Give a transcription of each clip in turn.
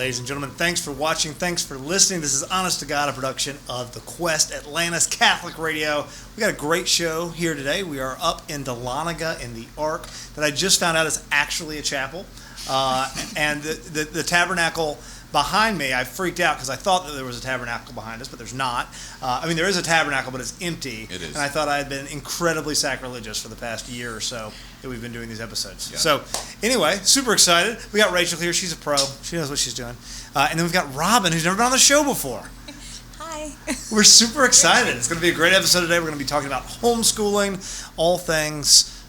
Ladies and gentlemen, thanks for watching. Thanks for listening. This is Honest to God, a production of The Quest, Atlanta's Catholic Radio. We got a great show here today. We are up in Dahlonega in the Ark that I just found out is actually a chapel. And the tabernacle behind me, I freaked out because I thought that there was a tabernacle behind us, but there's not. There is a tabernacle, but it's empty. It is. And I thought I had been incredibly sacrilegious for the past year or so that we've been doing these episodes. Yeah. So anyway, super excited. We got Rachel here. She's a pro. She knows what she's doing. And then we've got Robin, who's never been on the show before. Hi. We're super excited. It's going to be a great episode today. We're going to be talking about homeschooling, all things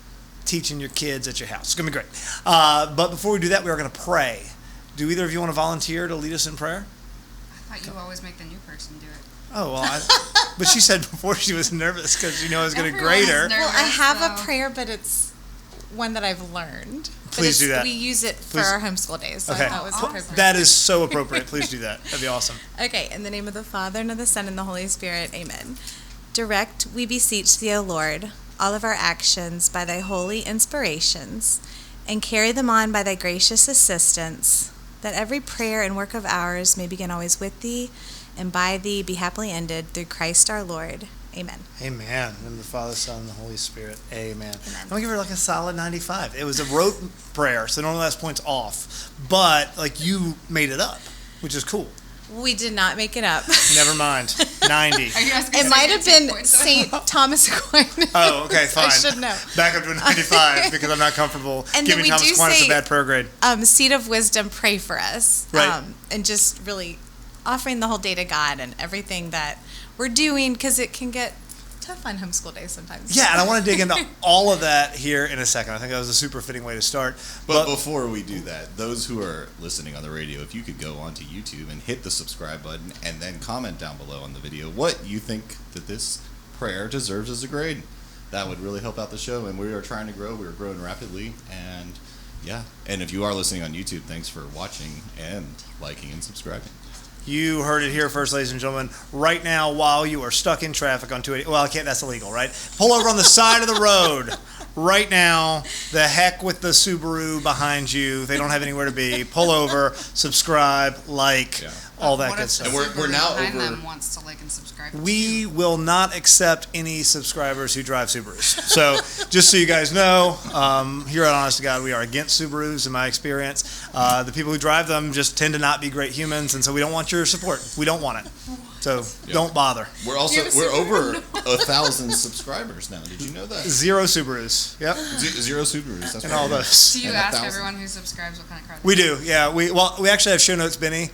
teaching your kids at your house. It's going to be great. But before we do that, we are going to pray. Do either of you want to volunteer to lead us in prayer? I thought you always make the new person do it. Oh, well, but she said before she was nervous because she knew I was going to grade her. Well, I have a prayer, but it's one that I've learned. Please do that. We use it for our homeschool days, so Okay. I thought it was appropriate. That is so appropriate. Please do that. That'd be awesome. Okay, in the name of the Father, and of the Son, and the Holy Spirit, amen. Direct, we beseech thee, O Lord, all of our actions by thy holy inspirations, and carry them on by thy gracious assistance, that every prayer and work of ours may begin always with thee, and by thee be happily ended, through Christ our Lord. Amen. Amen. In the name of the Father, Son, and the Holy Spirit. Amen. Amen. I'm going to give her like a solid 95. It was a rote prayer, so normally that's points off. But, you made it up, which is cool. We did not make it up. Never mind. 90. Are you asking It might have been points? St. Thomas Aquinas. Oh, okay, fine. I should know. Back up to a 95 because I'm not comfortable And giving then we Thomas do Aquinas say, a bad prayer grade. Seed of Wisdom, pray for us. Right. And just really offering the whole day to God and everything that we're doing, because it can get tough on homeschool days sometimes. Yeah, and I want to dig into all of that here in a second. I think that was a super fitting way to start. But before we do that, those who are listening on the radio, if you could go onto YouTube and hit the subscribe button and then comment down below on the video what you think that this prayer deserves as a grade. That would really help out the show, and we are trying to grow. We are growing rapidly, and yeah. And if you are listening on YouTube, thanks for watching and liking and subscribing. You heard it here first, ladies and gentlemen. Right now, while you are stuck in traffic on 280, well, I can't, that's illegal, right? Pull over on the side of the road. Right now, the heck with the Subaru behind you. They don't have anywhere to be. Pull over, subscribe, all that good stuff. And we're now behind over. them wants to like and subscribe. We will not accept any subscribers who drive Subarus. So, just so you guys know, here at Honest to God, we are against Subarus in my experience. The people who drive them just tend to not be great humans, and so we don't want your support. We don't want it. So, don't bother. We're over 1,000 subscribers now. Did you know that? 0 Subarus. Yep. Zero Subarus. That's And right. all those. Do you And ask 1,000. everyone who subscribes what kind of car? We do, yeah. We actually have show notes, Benny.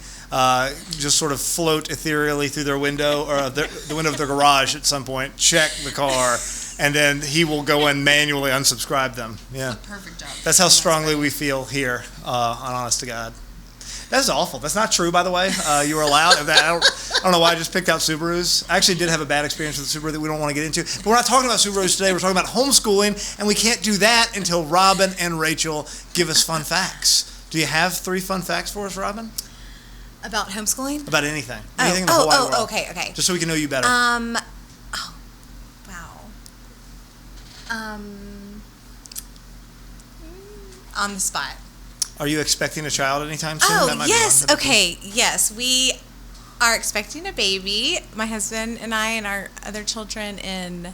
Just sort of float ethereally through their window or the window of their garage at some point, check the car, and then he will go and manually unsubscribe them. Yeah. It's a perfect job. That's how strongly we feel here on Honest to God. That's awful. That's not true, by the way. You were allowed. I don't know why I just picked out Subarus. I actually did have a bad experience with the Subaru that we don't want to get into. But we're not talking about Subarus today. We're talking about homeschooling, and we can't do that until Robin and Rachel give us fun facts. Do you have 3 fun facts for us, Robin? About homeschooling? About anything. Anything in the whole wide world. Okay. Just so we can know you better. Wow. On the spot. Are you expecting a child anytime soon? That might be yes. one. Okay. Yes, we are expecting a baby. My husband and I and our other children in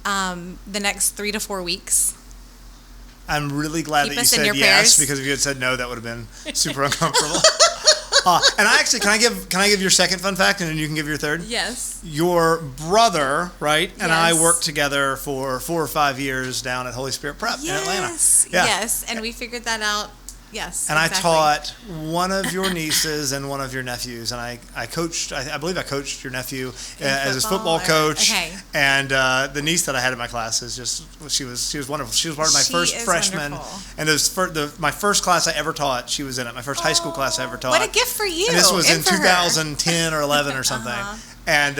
the next 3 to 4 weeks. I'm really glad Keep that you us in said your yes, prayers. because if you had said no, that would have been super uncomfortable. And I actually, can I give your second fun fact, and then you can give your third? Yes. Your brother, right, and I Yes. worked together for 4 or 5 years down at Holy Spirit Prep in Atlanta. Yes, and we figured that out. Yes, And exactly. I taught one of your nieces and one of your nephews, and I coached. I believe I coached your nephew as his football coach. Okay. And the niece that I had in my class is she was wonderful. She was part of my She first is freshman, wonderful. and my first class I ever taught. She was in it. My first high school class I ever taught. What a gift for you! And this was in and for her. 2010 or 11 or something. And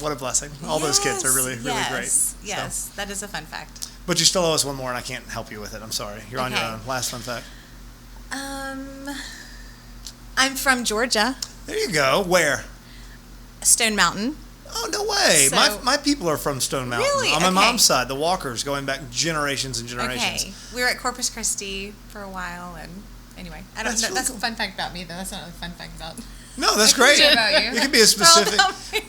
what a blessing! All those kids are really great. Yes, that is a fun fact. But you still owe us one more, and I can't help you with it. I'm sorry. You're on your Okay. own. Last fun fact. I'm from Georgia, There you go. Where? Stone Mountain. Oh, no way. So- My people are from Stone Mountain. Really? On my Okay. mom's side, the Walkers, going back generations and generations. Okay, we were at Corpus Christi for a while, and anyway, I don't That's know. really That's cool. a fun fact about me, though. That's not a fun fact about. No, that's great. About you. It can be a specific.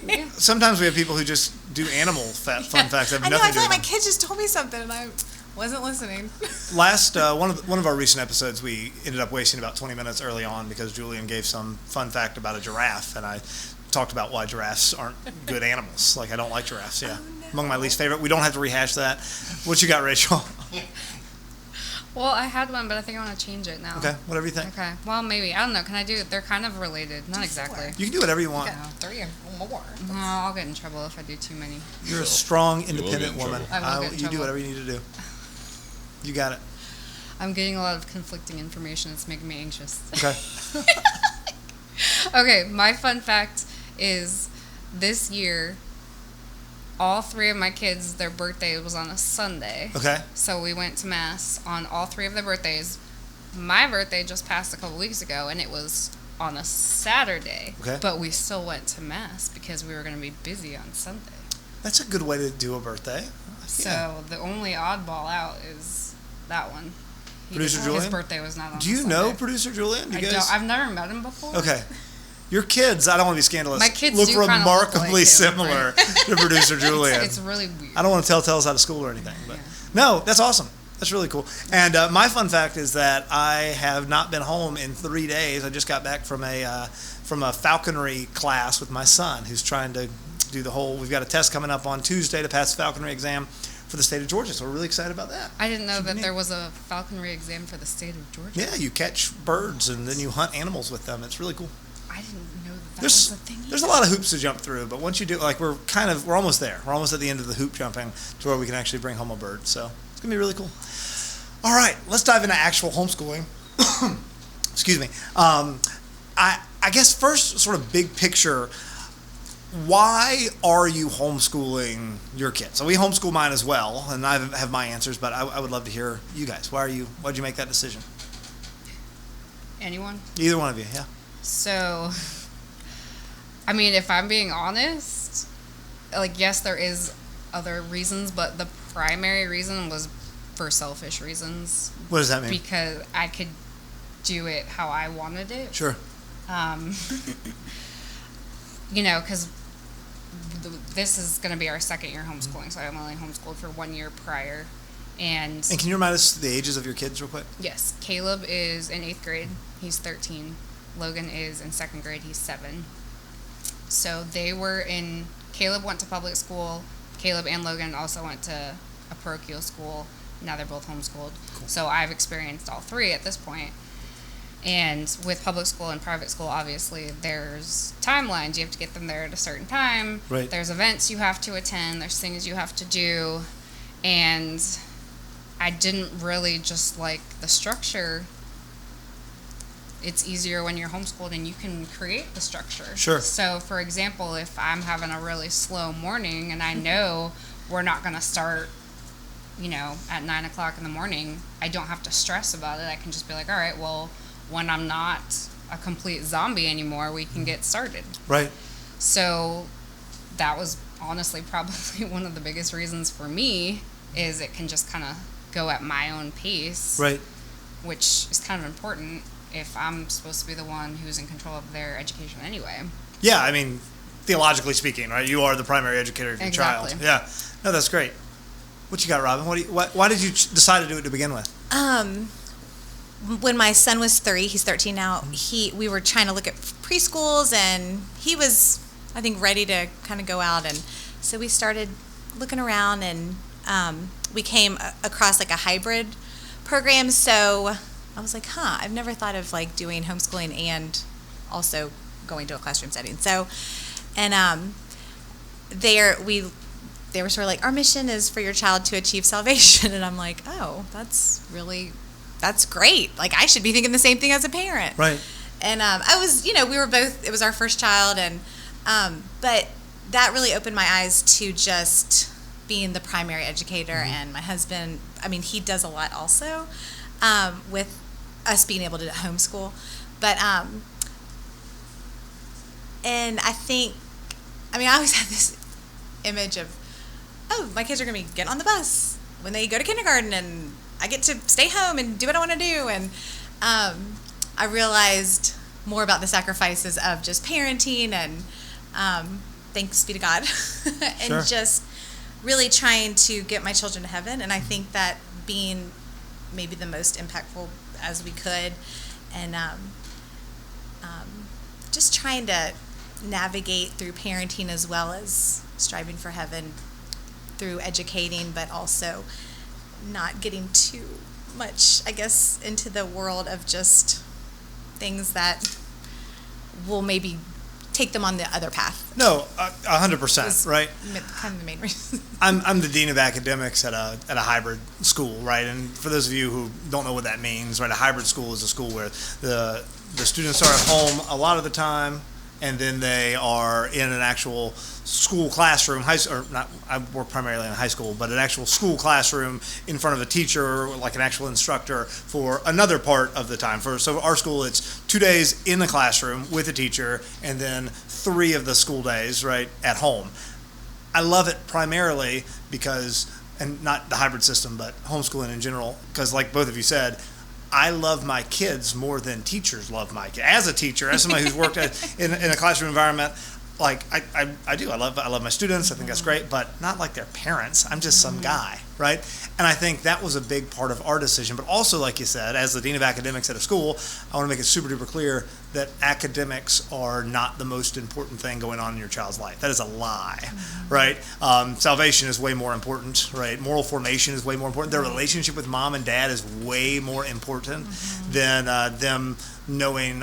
Yeah. Sometimes we have people who just do animal fun facts that have I know. nothing I to do feel like my with kid just told me something, and I wasn't listening. them. Last one of our recent episodes, we ended up wasting about 20 minutes early on because Julian gave some fun fact about a giraffe, and I talked about why giraffes aren't good animals. Like, I don't like giraffes. Yeah, Oh, no. among my least favorite. We don't have to rehash that. What you got, Rachel? Well, I had one, but I think I want to change it now. Okay, whatever you think. Okay. Well, maybe. I don't know. Can I do it? They're kind of related. Not exactly. You can do whatever you want. Got 3 or more. No, I'll get in trouble if I do too many. You're a strong, You will get independent in woman. trouble. I will get in You do trouble. whatever you need to do. You got it. I'm getting a lot of conflicting information. It's making me anxious. Okay. Okay, my fun fact is this year, all 3 of my kids, their birthday was on a Sunday. Okay. So we went to Mass on all 3 of their birthdays. My birthday just passed a couple weeks ago, and it was on a Saturday. Okay. But we still went to Mass because we were going to be busy on Sunday. That's a good way to do a birthday. So the only oddball out is that one. Producer His Julian? birthday was not on Do you a know Sunday. producer Julian? Do you I guys? don't. I've never met him before. Okay. Your kids, I don't want to be scandalous, My kids look do kinda look remarkably like him, similar to producer Julian. It's really weird. I don't want to tell tales out of school or anything, but Yeah. no, that's awesome. That's really cool. And my fun fact is that I have not been home in 3 days. I just got back from a falconry class with my son, who's trying to do the whole. We've got a test coming up on Tuesday to pass the falconry exam for the state of Georgia, so we're really excited about that. I didn't know Should be that neat. there was a falconry exam for the state of Georgia. Yeah, you catch birds and then you hunt animals with them. It's really cool. I didn't know that There's was a thing. there's a lot of hoops to jump through, but once you do, like we're almost there. We're almost at the end of the hoop jumping to where we can actually bring home a bird. So it's gonna be really cool. All right, let's dive into actual homeschooling. Excuse me. I guess first, sort of big picture. Why are you homeschooling your kids? So we homeschool mine as well, and I have my answers, but I would love to hear you guys. Why'd you make that decision? Anyone? Either one of you, yeah. So, I mean, if I'm being honest, like, yes, there is other reasons, but the primary reason was for selfish reasons What does that mean? because I could do it how I wanted it. Sure. You know, because this is going to be our second year homeschooling, so I'm only homeschooled for 1 year prior. And And can you remind us the ages of your kids real quick? yes, Caleb is in 8th grade. He's 13. Logan is in 2nd grade. He's 7. So Caleb went to public school. Caleb and Logan also went to a parochial school. Now they're both homeschooled. Cool. So I've experienced all 3 at this point. And with public school and private school, obviously, there's timelines. You have to get them there at a certain time. Right. There's events you have to attend. There's things you have to do. And I didn't really just like the structure. It's easier when you're homeschooled and you can create the structure. Sure. So, for example, if I'm having a really slow morning and I know we're not going to start, at 9 o'clock in the morning, I don't have to stress about it. I can just be like, all right, well, when I'm not a complete zombie anymore, we can get started. Right. So that was honestly probably one of the biggest reasons for me is it can just kind of go at my own pace, Right. which is kind of important if I'm supposed to be the one who's in control of their education anyway. Yeah, I mean, theologically speaking, right? You are the primary educator of your Exactly. child. Yeah. No, that's great. What you got, Robin? Why did you decide to do it to begin with? When my son was 3, he's 13 now, we were trying to look at preschools, and he was, I think, ready to kind of go out. And so we started looking around, and we came across like a hybrid program. So I was like, I've never thought of like doing homeschooling and also going to a classroom setting. So, and they were sort of like, our mission is for your child to achieve salvation. And I'm like, oh, that's great. Like, I should be thinking the same thing as a parent. Right. And I was, we were both, it was our first child. And, but that really opened my eyes to just being the primary educator. Mm-hmm. And my husband, I mean, he does a lot also with us being able to homeschool. But, and I always had this image of, oh, my kids are going to be getting on the bus when they go to kindergarten, and I get to stay home and do what I want to do. And I realized more about the sacrifices of just parenting and thanks be to God and Sure. just really trying to get my children to heaven. And I think that being maybe the most impactful as we could, and just trying to navigate through parenting as well as striving for heaven through educating, but also not getting too much, I guess, into the world of just things that will maybe take them on the other path. No, 100%, right? Kind of the main reason. I'm the dean of academics at a hybrid school, right? And for those of you who don't know what that means, right, a hybrid school is a school where the students are at home a lot of the time, and then they are in an actual school classroom, I work primarily in a high school, but an actual school classroom in front of a teacher, like an actual instructor, for another part of the time. So our school, it's 2 days in the classroom with a teacher, and then 3 of the school days, right, at home. I love it primarily because, and not the hybrid system, but homeschooling in general, because like both of you said, I love my kids more than teachers love my kids. As a teacher, as somebody who's worked in a classroom environment, like I do. I love my students. I think that's great, but not like their parents. I'm just some guy, right? And I think that was a big part of our decision. But also, like you said, as the dean of academics at a school, I want to make it super duper clear that academics are not the most important thing going on in your child's life. That is a lie, right? Salvation is way more important, right? Moral formation is way more important. Their relationship with mom and dad is way more important than them knowing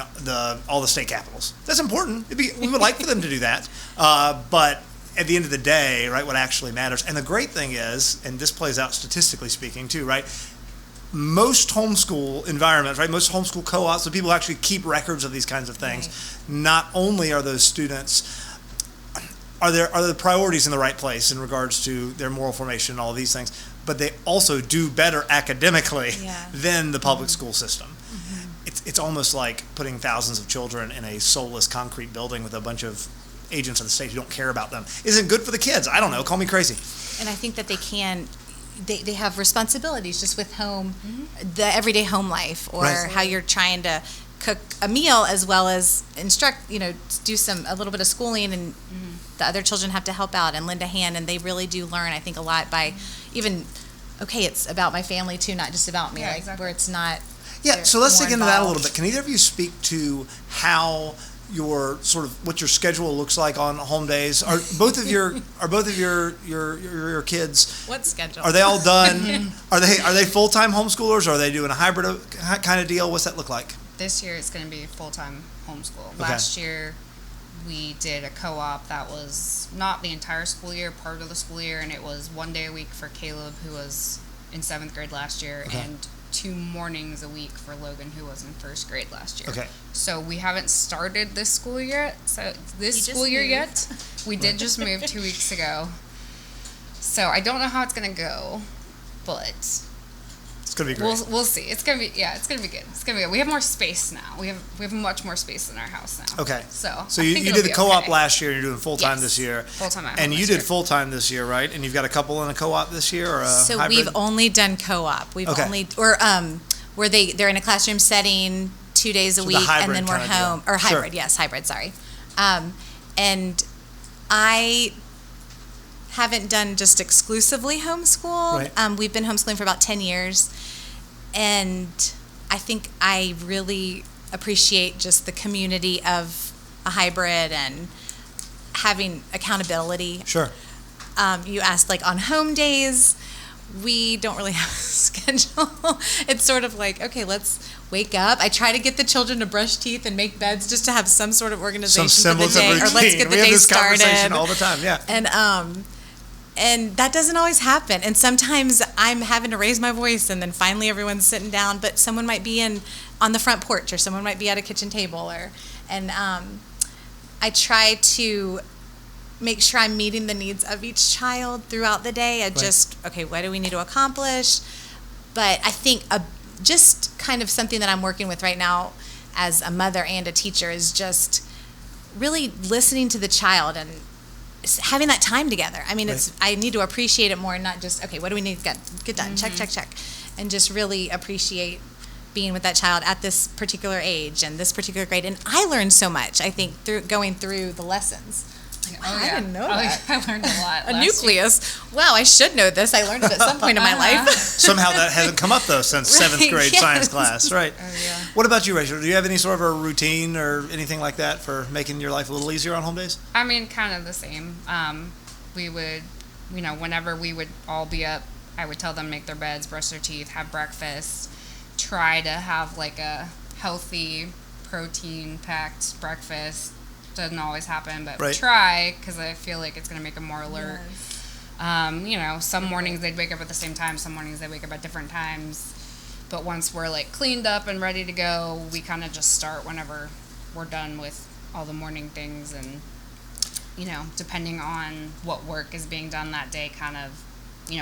all the state capitals. That's important. We would like for them to do that, but at the end of the day, right, what actually matters. And the great thing is, and this plays out statistically speaking too, right, most homeschool environments, right, most homeschool co-ops, the people who actually keep records of these kinds of things, not only are those students, are the priorities in the right place in regards to their moral formation and all of these things, but they also do better academically than the public school system. It's almost like putting thousands of children in a soulless concrete building with a bunch of agents of the state who don't care about them. Isn't good for the kids. I don't know. Call me crazy. And I think that they have responsibilities just with the everyday home life, or how you're trying to cook a meal as well as instruct, do a little bit of schooling, and the other children have to help out and lend a hand, and they really do learn, I think, a lot by even, it's about my family too, not just about me, where it's not. Yeah, so let's dig into that a little bit. Can either of you speak to how what your schedule looks like on home days? Are both of your kids? What schedule? Are they all done? Are they full-time homeschoolers, or are they doing a hybrid kind of deal? What's that look like? This year it's going to be full-time homeschool. Okay. Last year we did a co-op that was not the entire school year, part of the school year, and it was 1 day a week for Caleb, who was in 7th grade last year, and 2 mornings a week for Logan, who was in 1st grade last year. Okay. So we haven't started this school year. Yet. We did just move 2 weeks ago. So I don't know how it's gonna go, but it's gonna be great. We'll see. It's gonna be good. It's gonna be good. We have more space now. We have much more space in our house now. Okay. So you did the co-op last year. You're doing full-time this year. Full-time. And you did full-time this year, right? And you've got a couple in a co-op this year, or a hybrid? We've only done co-op. We've only, or where they're in a classroom setting 2 days a week, and then we're home, or hybrid. Yes, hybrid. Sorry. And I haven't done just exclusively homeschool. Right. We've been homeschooling for about 10 years, and I think I really appreciate just the community of a hybrid and having accountability. Sure. You asked, like, on home days, we don't really have a schedule. It's sort of like, okay, let's wake up. I try to get the children to brush teeth and make beds just to have some sort of organization for the day, or let's get the day started. Conversation all the time, yeah. And that doesn't always happen. And sometimes I'm having to raise my voice, and then finally everyone's sitting down, but someone might be on the front porch, or someone might be at a kitchen table, and I try to make sure I'm meeting the needs of each child throughout the day. What do we need to accomplish? But I think just kind of something that I'm working with right now as a mother and a teacher is just really listening to the child and having that time together. I mean, I need to appreciate it more, and not just, okay, what do we need to get done? Check. And just really appreciate being with that child at this particular age and this particular grade. And I learned so much, I think, through going through the lessons. Wow, I didn't know that. I learned a lot. A nucleus. Wow, I should know this. I learned it at some point in my life. Somehow that hasn't come up, though, since seventh grade yes. science class. Right. Oh, yeah. What about you, Rachel? Do you have any sort of a routine or anything like that for making your life a little easier on home days? I mean, kind of the same. We would, whenever we would all be up, I would tell them make their beds, brush their teeth, have breakfast, try to have like a healthy, protein-packed breakfast. Doesn't always happen, but right. try, because I feel like it's going to make them more alert. Yes. Some mornings they'd wake up at the same time, some mornings they wake up at different times. But once we're like cleaned up and ready to go, we kind of just start whenever we're done with all the morning things. And, depending on what work is being done that day, kind of,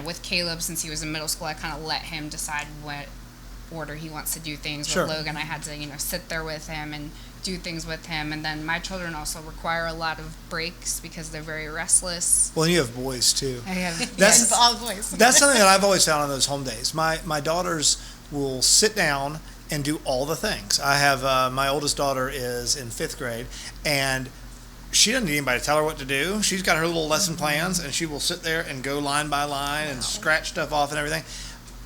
with Caleb, since he was in middle school, I kind of let him decide what order he wants to do things. Sure. With Logan, I had to, sit there with him and do things with him. And then my children also require a lot of breaks because they're very restless. Well, you have boys, too. I have That's all boys. That's something that I've always found on those home days. My daughters will sit down and do all the things. I have my oldest daughter is in 5th grade, and she doesn't need anybody to tell her what to do. She's got her little lesson plans, and she will sit there and go line by line and scratch stuff off and everything.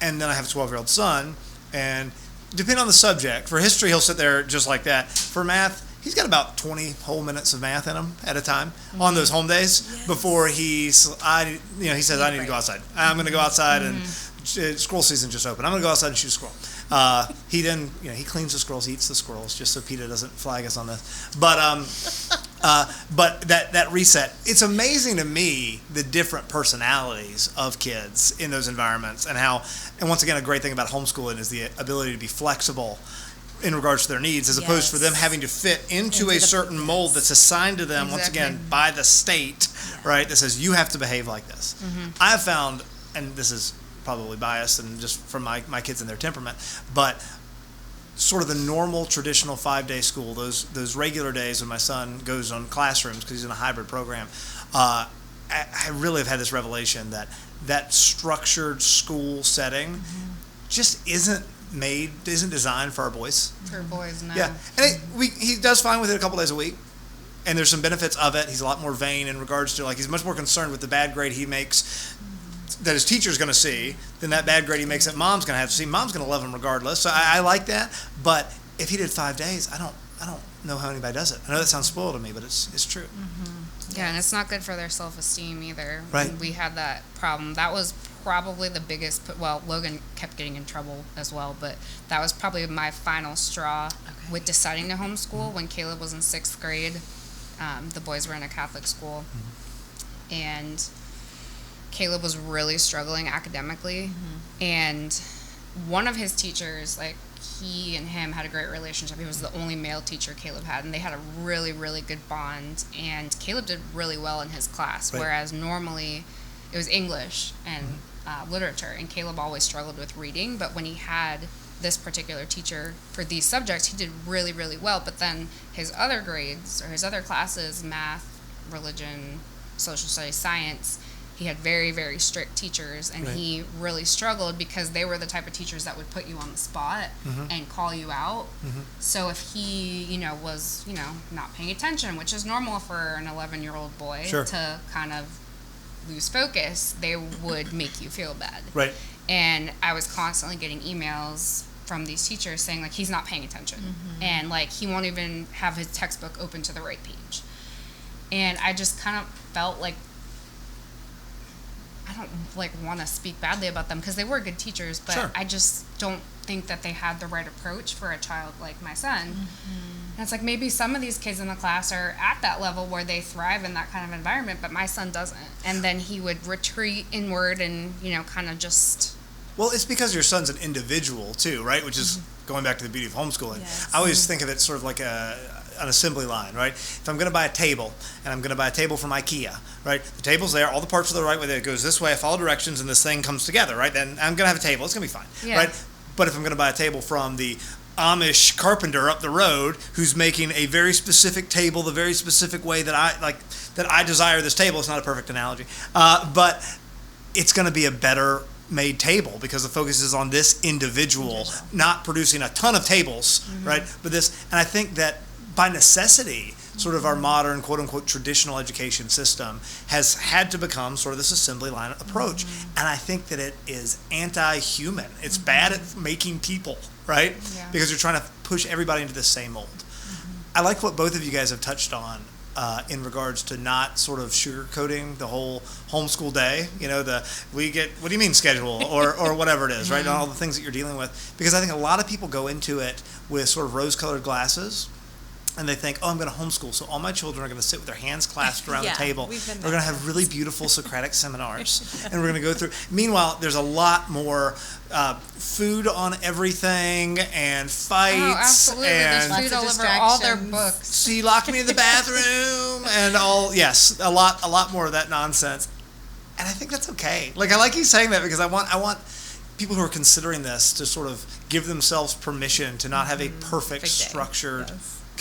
And then I have a 12-year-old son, and depending on the subject, for history, he'll sit there just like that. For math, he's got about 20 whole minutes of math in him at a time on those home days before he says, I need to go outside. I'm going to go outside and squirrel season just opened. I'm going to go outside and shoot a squirrel. He then, he cleans the squirrels, eats the squirrels, just so PETA doesn't flag us on this. But that reset, it's amazing to me the different personalities of kids in those environments and once again, a great thing about homeschooling is the ability to be flexible in regards to their needs, as opposed to them having to fit into a certain mold that's assigned to them, once again, by the state, right, that says you have to behave like this. I have found, and this is probably biased and just from my kids and their temperament, but sort of the normal traditional 5-day school, those regular days when my son goes on classrooms because he's in a hybrid program, I really have had this revelation that structured school setting just isn't designed for our boys. For boys, no. Yeah, and he does fine with it a couple days a week, and there's some benefits of it. He's a lot more vain in regards to he's much more concerned with the bad grade he makes that his teacher's going to see than that bad grade he makes that mom's going to have to see. Mom's going to love him regardless. So I like that. But if he did 5 days, I don't know how anybody does it. I know that sounds spoiled to me, but it's true. Yeah, and it's not good for their self-esteem either. Right. We had that problem. That was probably the biggest. Well, Logan kept getting in trouble as well, but that was probably my final straw with deciding to homeschool. When Caleb was in 6th grade, the boys were in a Catholic school, and Caleb was really struggling academically, and one of his teachers, he and him had a great relationship. He was the only male teacher Caleb had, and they had a really, really good bond, and Caleb did really well in his class, whereas normally it was English and literature, and Caleb always struggled with reading, but when he had this particular teacher for these subjects, he did really, really well. But then his other grades, or his other classes, math, religion, social studies, science, he had very, very strict teachers, and he really struggled because they were the type of teachers that would put you on the spot and call you out. So if he, was, not paying attention, which is normal for an 11-year-old boy to kind of lose focus, they would make you feel bad. Right. And I was constantly getting emails from these teachers saying, he's not paying attention. And, he won't even have his textbook open to the right page. And I just kind of felt like I don't want to speak badly about them because they were good teachers, but I just don't think that they had the right approach for a child like my son. And it's maybe some of these kids in the class are at that level where they thrive in that kind of environment, but my son doesn't. And then he would retreat inward and, kind of just... Well, it's because your son's an individual too, right? Which is going back to the beauty of homeschooling. I always think of it sort of like an assembly line, right? If I'm going to buy a table, and I'm going to buy a table from IKEA, right? The table's there, all the parts are the right way. It goes this way, I follow directions, and this thing comes together, right? Then I'm going to have a table. It's going to be fine, right? But if I'm going to buy a table from the Amish carpenter up the road who's making a very specific table the very specific way that I desire this table, it's not a perfect analogy, but it's going to be a better made table because the focus is on this individual, not producing a ton of tables, right? But and I think that by necessity, sort of our modern, quote unquote, traditional education system has had to become sort of this assembly line approach. And I think that it is anti-human. It's bad at making people, right? Yeah. Because you're trying to push everybody into the same mold. I like what both of you guys have touched on in regards to not sort of sugarcoating the whole homeschool day. You know, what do you mean schedule or whatever it is, right? And all the things that you're dealing with. Because I think a lot of people go into it with sort of rose-colored glasses. And they think, I'm going to homeschool, so all my children are going to sit with their hands clasped around the table. We're going to have really beautiful Socratic seminars, and we're going to go through. Meanwhile, there's a lot more food on everything and fights. Oh, absolutely. And There's food all over all their books. See, lock me in the bathroom, and a lot more of that nonsense. And I think that's okay. Like, I like you saying that because I want people who are considering this to sort of give themselves permission to not have a perfect, structured.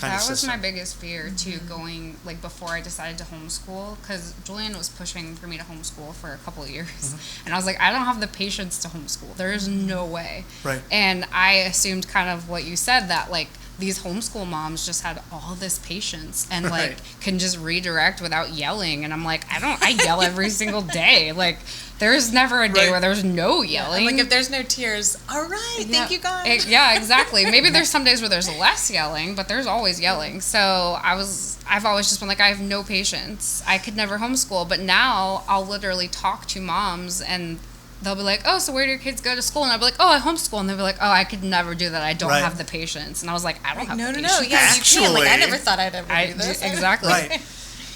That was my biggest fear too, going like before I decided to homeschool, because Julian was pushing for me to homeschool for a couple of years, and I was like, I don't have the patience to homeschool. There is no way. Right. And I assumed kind of what you said, that like these homeschool moms just had all this patience and like can just redirect without yelling, and I'm like, I yell every single day. Like, there's never a day where there's no yelling. Like, if there's no tears, all right, thank you, God. Yeah, exactly. Maybe there's some days where there's less yelling, but there's always yelling. So I've always just been like, I have no patience. I could never homeschool. But now I'll literally talk to moms and they'll be like, oh, so where do your kids go to school? And I'll be like, oh, I homeschool. And they'll be like, oh, I could never do that. I don't have the patience. And I was like, I don't have the patience. No, yeah, you can. Like, I never thought I'd ever do this. Exactly. Right.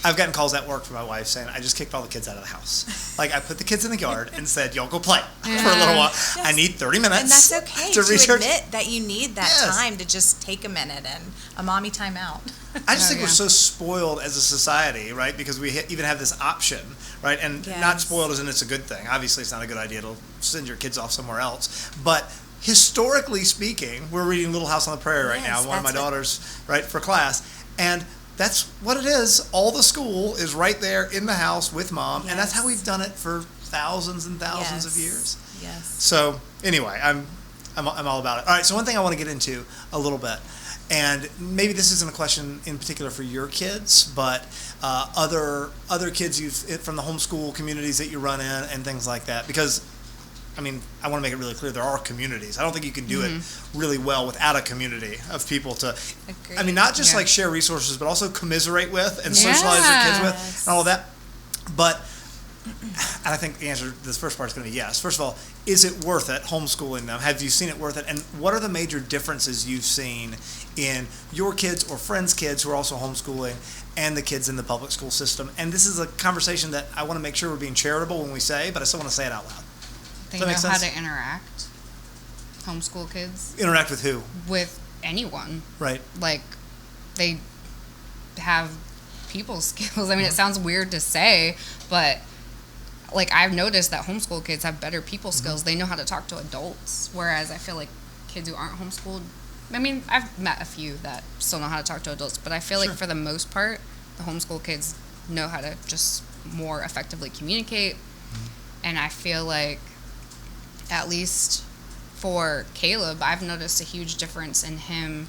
I've gotten calls at work from my wife saying, I just kicked all the kids out of the house. Like, I put the kids in the yard and said, y'all go play for a little while. Yes. I need 30 minutes. And that's okay to admit that you need that Yes. time to just take a minute and a mommy time out. I just think we're so spoiled as a society, right? Because we even have this option, right? And not spoiled as in it's a good thing. Obviously, it's not a good idea to send your kids off somewhere else. But historically speaking, we're reading Little House on the Prairie right now, one of my daughters, right, for class. And that's what it is. All the school is right there in the house with mom, and that's how we've done it for thousands and thousands of years. Yes. So anyway, I'm all about it. All right. So one thing I want to get into a little bit, and maybe this isn't a question in particular for your kids, but other kids from the homeschool communities that you run in and things like that, because. I mean, I want to make it really clear, there are communities. I don't think you can do it really well without a community of people to, I mean, not just like share resources, but also commiserate with and socialize your kids with and all of that. But, and I think the answer to this first part is going to be yes. First of all, is it worth it, homeschooling them? Have you seen it worth it? And what are the major differences you've seen in your kids or friends' kids who are also homeschooling and the kids in the public school system? And this is a conversation that I want to make sure we're being charitable when we say, but I still want to say it out loud. They know how to interact. Homeschool kids. Interact with who? With anyone. Right. Like, they have people skills. I mean, it sounds weird to say, but like, I've noticed that homeschool kids have better people skills. They know how to talk to adults, whereas I feel like kids who aren't homeschooled, I mean, I've met a few that still know how to talk to adults, but I feel like for the most part, the homeschool kids know how to just more effectively communicate. And I feel like, at least for Caleb, I've noticed a huge difference in him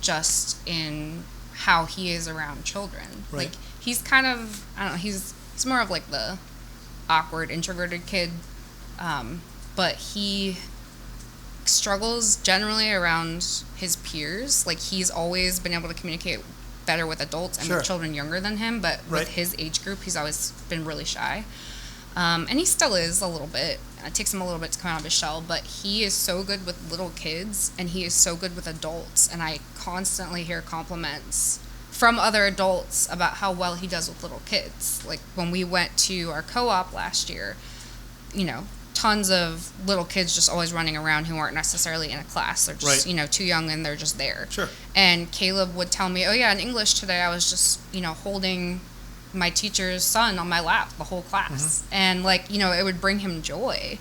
just in how he is around children. Right. Like, he's kind of, I don't know, he's more of like the awkward, introverted kid, but he struggles generally around his peers. Like, he's always been able to communicate better with adults and with children younger than him, but with his age group, he's always been really shy. And he still is a little bit. It takes him a little bit to come out of his shell, but he is so good with little kids, and he is so good with adults, and I constantly hear compliments from other adults about how well he does with little kids. Like, when we went to our co-op last year, you know, tons of little kids just always running around who aren't necessarily in a class. They're just, you know, too young, and they're just there. Sure. And Caleb would tell me, oh yeah, in English today I was just, you know, holding my teacher's son on my lap the whole class. And like, you know, it would bring him joy.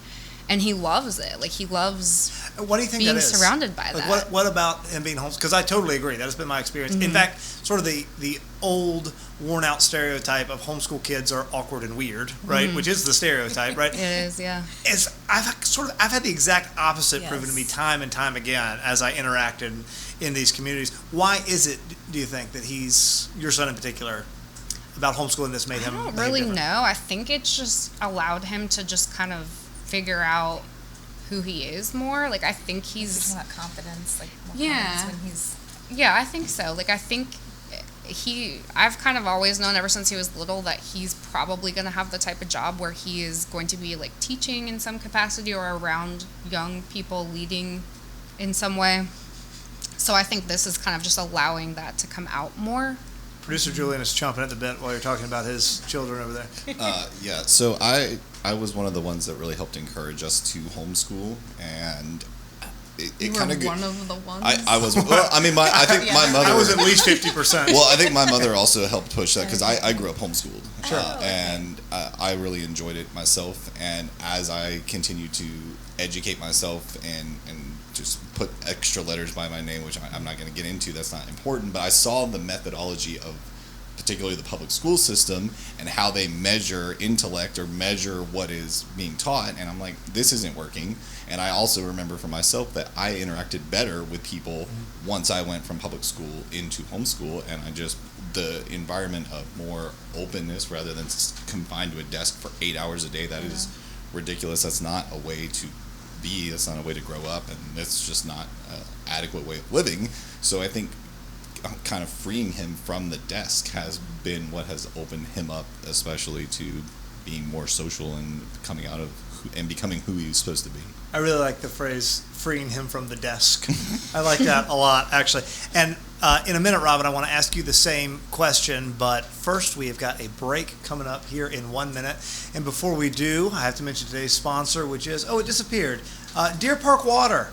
and he loves it. Like, he loves What do you think being that is? surrounded by Like, that. what about him being homeschooled? Because I totally agree. That has been my experience. In fact, sort of the old, worn-out stereotype of homeschool kids are awkward and weird, right? Which is the stereotype, right? It is, yeah. I've had the exact opposite Yes. proven to me time and time again as I interacted in these communities. Why is it, do you think, that your son in particular, about homeschooling this made him? I don't behave really different? know. I think it's just allowed him to just kind of figure out who he is more. Like, I think he's... About confidence, like more Yeah. confidence when he's... Yeah, I think so. Like, I think I've kind of always known ever since he was little that he's probably going to have the type of job where he is going to be, like, teaching in some capacity or around young people, leading in some way. So I think this is kind of just allowing that to come out more. Producer Julian is chomping at the bit while you're talking about his children over there. Yeah, so I was one of the ones that really helped encourage us to homeschool, and it kind of one of the ones. I was. Well, I mean, I think my mother. I was at least 50%. Well, I think my mother also helped push that because I grew up homeschooled, Sure. and I really enjoyed it myself. And as I continued to educate myself and just put extra letters by my name, which I'm not going to get into, that's not important, but I saw the methodology of particularly the public school system and how they measure intellect or measure what is being taught, and I'm like, this isn't working. And I also remember for myself that I interacted better with people once I went from public school into homeschool, and the environment of more openness rather than confined to a desk for 8 hours a day, that is ridiculous. That's not a way to be, that's not a way to grow up, and it's just not an adequate way of living. So I think kind of freeing him from the desk has been what has opened him up, especially to being more social and coming out of and becoming who he's supposed to be. I really like the phrase freeing him from the desk. I like that a lot, actually. And in a minute, Robin, I want to ask you the same question, but first we have got a break coming up here in 1 minute. And before we do, I have to mention today's sponsor, which is, it disappeared, Deer Park Water.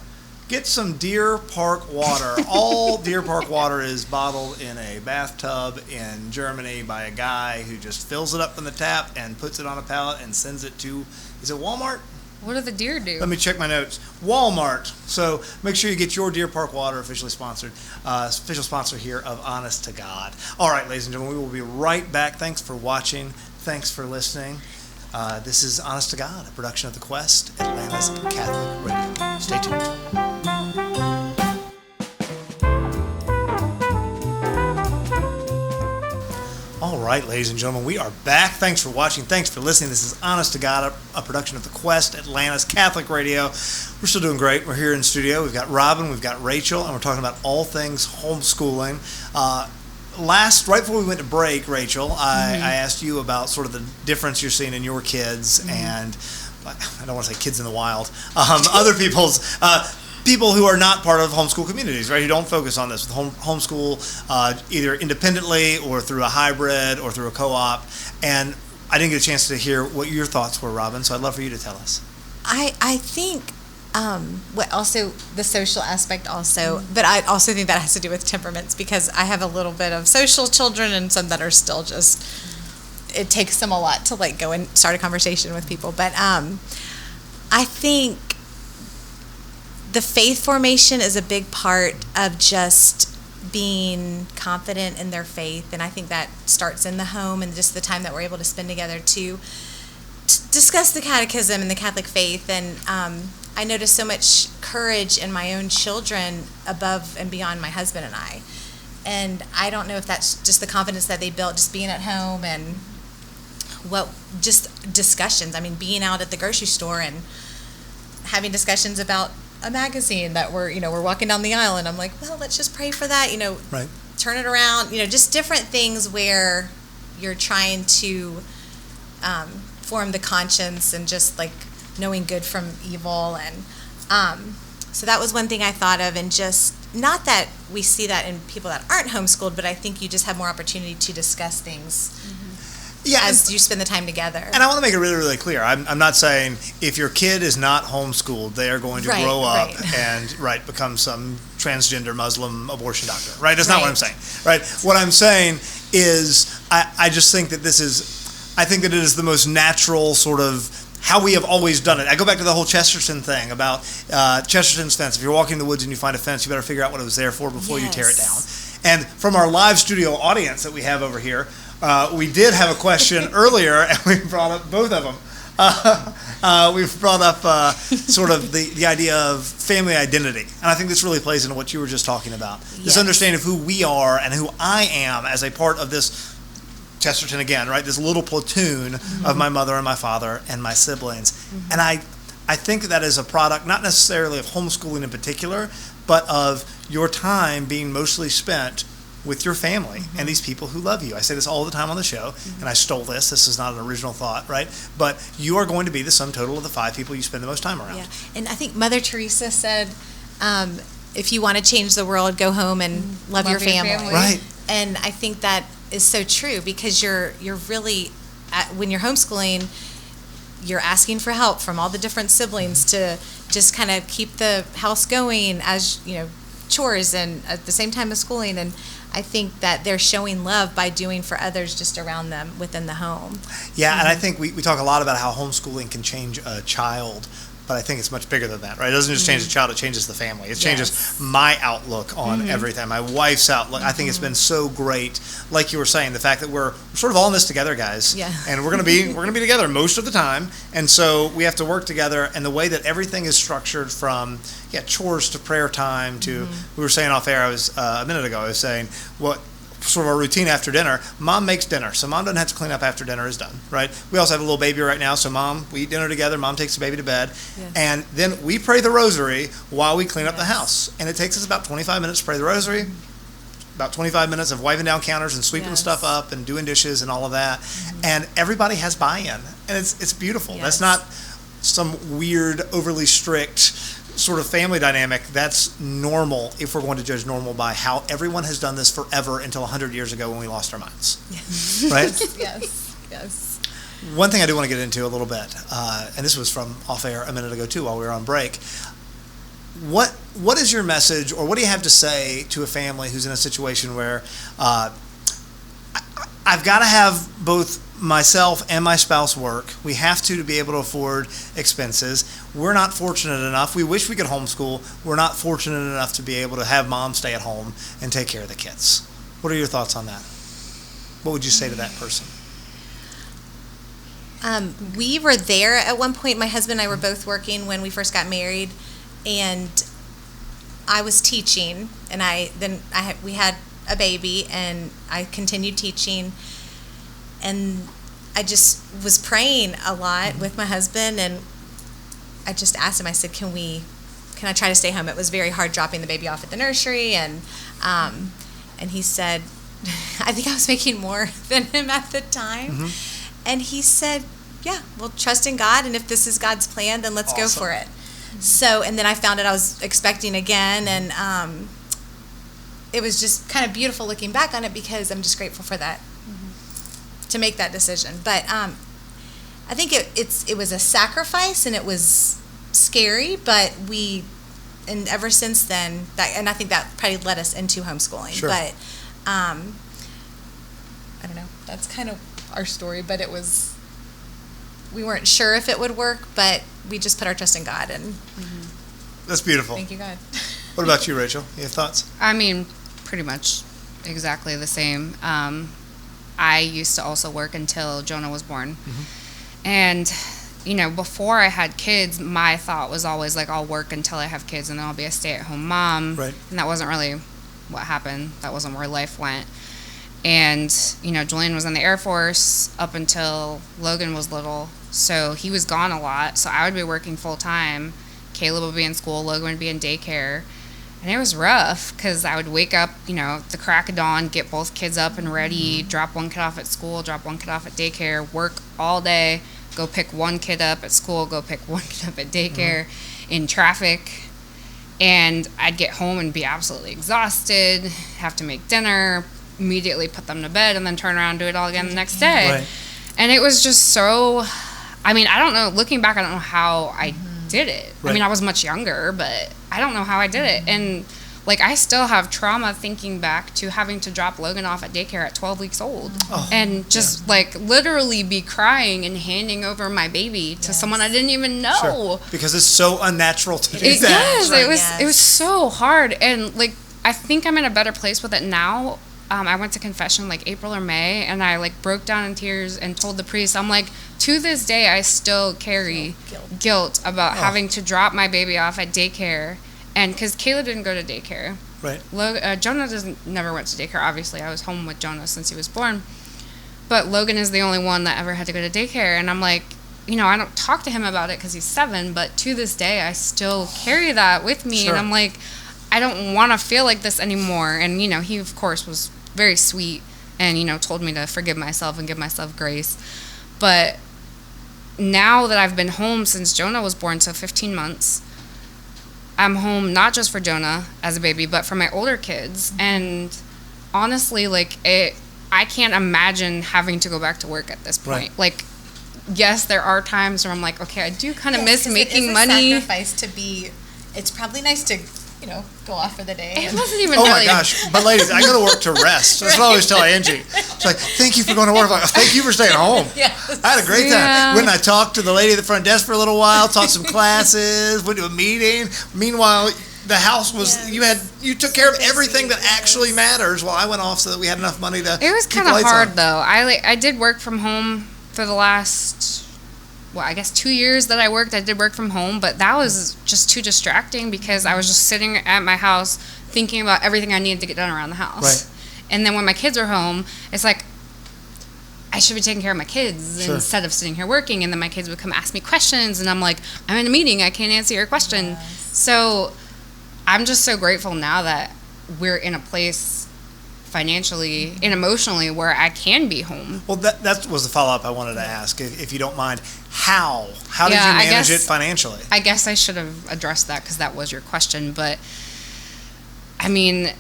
Get some Deer Park water. All Deer Park water is bottled in a bathtub in Germany by a guy who just fills it up from the tap and puts it on a pallet and sends it to, is it Walmart? What do the deer do? Let me check my notes. Walmart. So make sure you get your Deer Park water officially sponsored. Official sponsor here of Honest to God. All right, ladies and gentlemen, we will be right back. Thanks for watching. Thanks for listening. This is Honest to God, a production of The Quest, Atlanta's Catholic Radio. Stay tuned. All right, ladies and gentlemen, we are back. Thanks for watching. Thanks for listening. This is Honest to God, a production of The Quest, Atlanta's Catholic Radio. We're still doing great. We're here in studio. We've got Robin, we've got Rachel, and we're talking about all things homeschooling. Right before we went to break, Rachel, I asked you about sort of the difference you're seeing in your kids and, I don't want to say kids in the wild, other people's, people who are not part of homeschool communities, right, who don't focus on this, with homeschool either independently or through a hybrid or through a co-op. And I didn't get a chance to hear what your thoughts were, Robin, so I'd love for you to tell us. I think what also the social aspect also, but I also think that has to do with temperaments, because I have a little bit of social children and some that are still just, it takes them a lot to like go and start a conversation with people. But I think the faith formation is a big part of just being confident in their faith, and I think that starts in the home and just the time that we're able to spend together to discuss the catechism and the Catholic faith. And I noticed so much courage in my own children above and beyond my husband and I. And I don't know if that's just the confidence that they built just being at home and just discussions. I mean, being out at the grocery store and having discussions about a magazine that we're walking down the aisle, and I'm like, well, let's just pray for that, Right. Turn it around, just different things where you're trying to form the conscience and just like knowing good from evil. And so that was one thing I thought of, and just not that we see that in people that aren't homeschooled, but I think you just have more opportunity to discuss things as you spend the time together. And I want to make it really, really clear. I'm not saying if your kid is not homeschooled, they are going to grow up and become some transgender Muslim abortion doctor. Right? That's not what I'm saying. Right? What I'm saying is I just think that I think that it is the most natural sort of how we have always done it. I go back to the whole Chesterton thing about Chesterton's fence. If you're walking in the woods and you find a fence, you better figure out what it was there for before you tear it down. And from our live studio audience that we have over here, we did have a question earlier, and we brought up both of them. We've brought up sort of the idea of family identity. And I think this really plays into what you were just talking about. This understanding of who we are and who I am as a part of this Chesterton again, right? This little platoon of my mother and my father and my siblings. And I think that is a product, not necessarily of homeschooling in particular, but of your time being mostly spent with your family and these people who love you. I say this all the time on the show, and I stole this. This is not an original thought, right? But you are going to be the sum total of the 5 people you spend the most time around. Yeah, and I think Mother Teresa said, if you want to change the world, go home and love your family. Right. And I think that is so true, because you're really, when you're homeschooling, you're asking for help from all the different siblings to just kind of keep the house going as, chores and at the same time as schooling. And I think that they're showing love by doing for others just around them within the home. Yeah, and I think we talk a lot about how homeschooling can change a child, but I think it's much bigger than that, right? It doesn't just change the child, it changes the family. It changes my outlook on everything, my wife's outlook. I think it's been so great, like you were saying, the fact that we're sort of all in this together, guys. Yeah. And we're gonna be together most of the time. And so we have to work together, and the way that everything is structured, from chores to prayer time to we were saying off air, I was a minute ago, I was saying what sort of our routine after dinner. Mom makes dinner, so mom doesn't have to clean up after dinner is done, right? We also have a little baby right now, so we eat dinner together, mom takes the baby to bed, and then we pray the rosary while we clean up the house. And it takes us about 25 minutes to pray the rosary, about 25 minutes of wiping down counters and sweeping stuff up and doing dishes and all of that. And everybody has buy-in, and it's beautiful. That's not some weird, overly strict sort of family dynamic. That's normal, if we're going to judge normal by how everyone has done this forever until 100 years ago when we lost our minds. Right? Yes. One thing I do want to get into a little bit, and this was from off air a minute ago too while we were on break. What is your message, or what do you have to say to a family who's in a situation where I've got to have both myself and my spouse work. We have to be able to afford expenses. We're not fortunate enough. We wish we could homeschool. We're not fortunate enough to be able to have mom stay at home and take care of the kids. What are your thoughts on that? What would you say to that person? We were there at one point. My husband and I were both working when we first got married, and I was teaching, and we had a baby, and I continued teaching, and I just was praying a lot with my husband, and I just asked him, I said, can I try to stay home? It was very hard dropping the baby off at the nursery, and he said, I think I was making more than him at the time, and he said, yeah, well, trust in God, and if this is God's plan, then let's go for it. So, and then I found out I was expecting again, and it was just kind of beautiful looking back on it, because I'm just grateful for that, to make that decision. But I think it was a sacrifice, and it was scary, but and ever since then, and I think that probably led us into homeschooling. Sure. But I don't know, that's kind of our story, but we weren't sure if it would work, but we just put our trust in God. And That's beautiful. Thank you, God. What about you, Rachel? You have thoughts? I mean, pretty much exactly the same. I used to also work until Jonah was born. And, before I had kids, my thought was always like, I'll work until I have kids and then I'll be a stay-at-home mom. Right. And that wasn't really what happened. That wasn't where life went. And, Julian was in the Air Force up until Logan was little. So he was gone a lot. So I would be working full-time. Caleb would be in school. Logan would be in daycare. And it was rough, because I would wake up, the crack of dawn, get both kids up and ready, drop one kid off at school, drop one kid off at daycare, work all day, go pick one kid up at school, go pick one kid up at daycare in traffic. And I'd get home and be absolutely exhausted, have to make dinner, immediately put them to bed, and then turn around and do it all again the next day. Right. And it was just so, I don't know, looking back, I don't know how I did it. Right. I was much younger, but I don't know how I did it. And like, I still have trauma thinking back to having to drop Logan off at daycare at 12 weeks old and just, like, literally be crying and handing over my baby to someone I didn't even know. Sure. Because it's so unnatural to do that. Yes, right? It was so hard. And, like, I think I'm in a better place with it now. I went to confession, like, April or May, and I, like, broke down in tears and told the priest, I'm like, to this day, I still carry guilt about having to drop my baby off at daycare. And because Caleb didn't go to daycare. Right. Jonah never went to daycare, obviously. I was home with Jonah since he was born. But Logan is the only one that ever had to go to daycare. And I'm like, you know, I don't talk to him about it because he's 7, but to this day, I still carry that with me. Sure. And I'm like, I don't want to feel like this anymore. And, you know, he, of course, was very sweet and, you know, told me to forgive myself and give myself grace. But now that I've been home since Jonah was born, so 15 months, I'm home not just for Jonah as a baby, but for my older kids. And honestly, like, I can't imagine having to go back to work at this point. Right. Like, yes, there are times where I'm like, okay, I do kind of miss making money. It's a sacrifice to be. It's probably nice to, you know, go off for the day. It wasn't even. Oh really. My gosh! But ladies, I go to work to rest. That's what I always tell Angie. It's like, thank you for going to work. I'm like, thank you for staying home. Yes. I had a great time. When I talked to the lady at the front desk for a little while, taught some classes, went to a meeting. Meanwhile, the house was you took care of everything that actually matters. While I went off so that we had enough money to. It was kind of hard though. I did work from home for the last. Well, I guess 2 years that I worked, I did work from home, but that was just too distracting because I was just sitting at my house thinking about everything I needed to get done around the house. Right. And then when my kids are home, it's like I should be taking care of my kids instead of sitting here working. And then my kids would come ask me questions, and I'm like, I'm in a meeting, I can't answer your question. Yes. So I'm just so grateful now that we're in a place financially and emotionally where I can be home. Well, that was the follow-up I wanted to ask, if you don't mind. How did you manage it financially? I guess I should have addressed that because that was your question. But, I mean,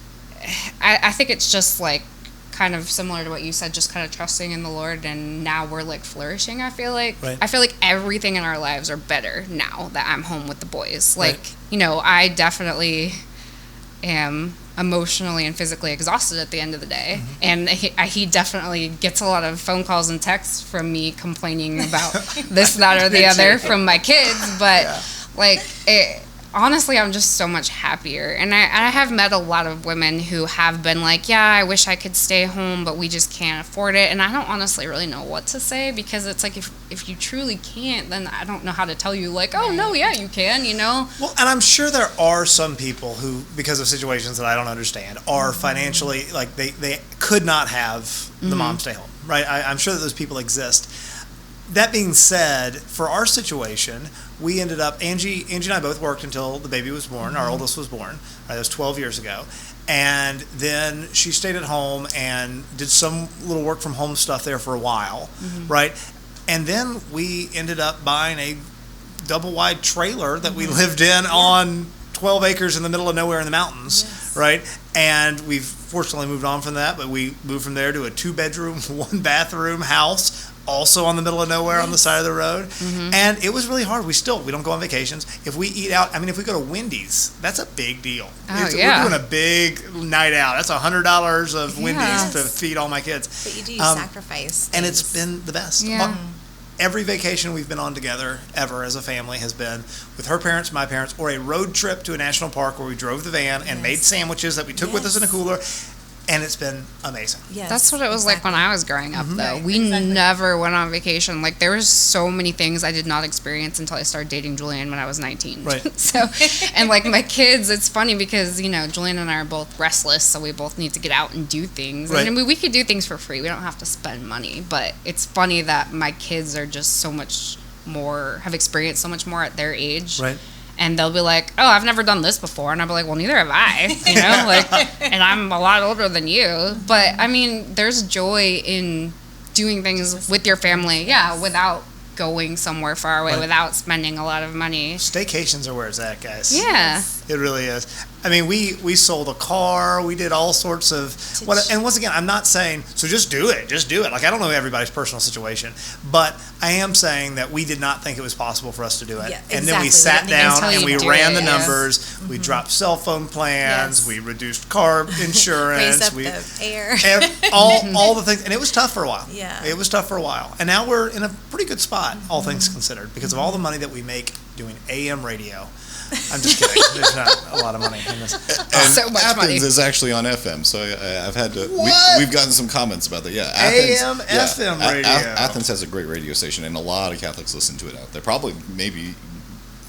I think it's just, like, kind of similar to what you said, just kind of trusting in the Lord, and now we're, like, flourishing, I feel like. Right. I feel like everything in our lives are better now that I'm home with the boys. Like, you know, I definitely am emotionally and physically exhausted at the end of the day. Mm-hmm. And he definitely gets a lot of phone calls and texts from me complaining about this, that, or the other from my kids. But like, honestly, I'm just so much happier. And I have met a lot of women who have been like, yeah, I wish I could stay home, but we just can't afford it. And I don't honestly really know what to say, because it's like, if you truly can't, then I don't know how to tell you, like, oh, no, yeah, you can, you know? Well, and I'm sure there are some people who, because of situations that I don't understand, are financially, like, they could not have the mom stay home, right? I'm sure that those people exist. That being said, for our situation, we ended up, Angie and I both worked until the baby was born. Our oldest was born. That was 12 years ago. And then she stayed at home and did some little work from home stuff there for a while, right? And then we ended up buying a double wide trailer that we lived in on 12 acres in the middle of nowhere in the mountains, right? And we've fortunately moved on from that, but we moved from there to a 2-bedroom, 1-bathroom house, also on the middle of nowhere on the side of the road. And it was really hard. We don't go on vacations. If we eat out, I mean, if we go to Wendy's, that's a big deal. We're doing a big night out. That's $100 of Wendy's to feed all my kids. But you do sacrifice things. And it's been the best. Every vacation we've been on together ever as a family has been with her parents, my parents, or a road trip to a national park where we drove the van and made sandwiches that we took with us in a cooler. And it's been amazing. Yes, that's what it was like when I was growing up, though. We never went on vacation. Like, there was so many things I did not experience until I started dating Julian when I was 19. Right. So, and like my kids, it's funny because, you know, Julian and I are both restless, so we both need to get out and do things. Right. And we could do things for free. We don't have to spend money. But it's funny that my kids are just so much more, have experienced so much more at their age. Right. And they'll be like, oh, I've never done this before. And I'll be like, well, neither have I, you know, like, and I'm a lot older than you. But, I mean, there's joy in doing things with your family, without going somewhere far away, without spending a lot of money. Staycations are where it's at, guys. Yeah. It really is. I mean, we sold a car. We did all sorts of and once again, I'm not saying so just do it. Just do it. Like I don't know everybody's personal situation, but I am saying that we did not think it was possible for us to do it. Yeah, and then we exactly. sat down and we ran the yes. numbers. We dropped cell phone plans. Yes. We reduced car insurance. Raised up we the air. and all the things, and it was tough for a while. Yeah. It was tough for a while, and now we're in a pretty good spot, all things considered, because of all the money that we make doing AM radio. I'm just kidding. There's not a lot of money in this. And So much Athens money. is actually on FM, so I've had to. What? We've gotten some comments about that. Yeah, AM, FM radio. Athens has a great radio station, and a lot of Catholics listen to it out there. Probably, maybe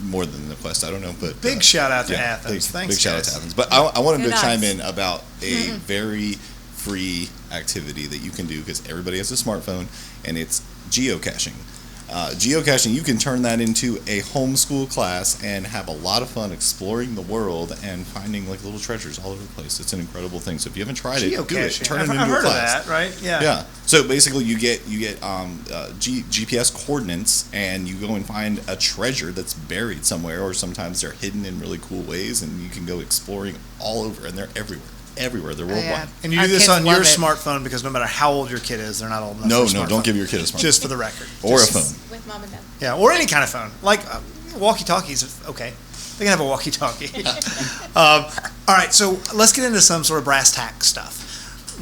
more than the Quest. I don't know, but Big shout out to yeah, Athens. Thanks, big shout out guys. to Athens. But I wanted Good to odds. chime in about a very free activity that you can do because everybody has a smartphone, and it's geocaching. Geocaching, you can turn that into a homeschool class and have a lot of fun exploring the world and finding like little treasures all over the place. It's an incredible thing. So if you haven't tried it, do it. Geocaching. Turn it I've into heard a of class. that, right? Yeah. Yeah. So basically, you get GPS coordinates, and you go and find a treasure that's buried somewhere, or sometimes they're hidden in really cool ways, and you can go exploring all over, and they're everywhere. Everywhere, they're worldwide. yeah. And you Our do this kids on your love it. smartphone because no matter how old your kid is, they're not old enough No, for a no, don't smartphone. give your kid a smartphone Just for the record. or Just- a phone. With mom and dad. Yeah, or any kind of phone. Like walkie-talkies, okay. They can have a walkie-talkie. All right, so let's get into some sort of brass tack stuff.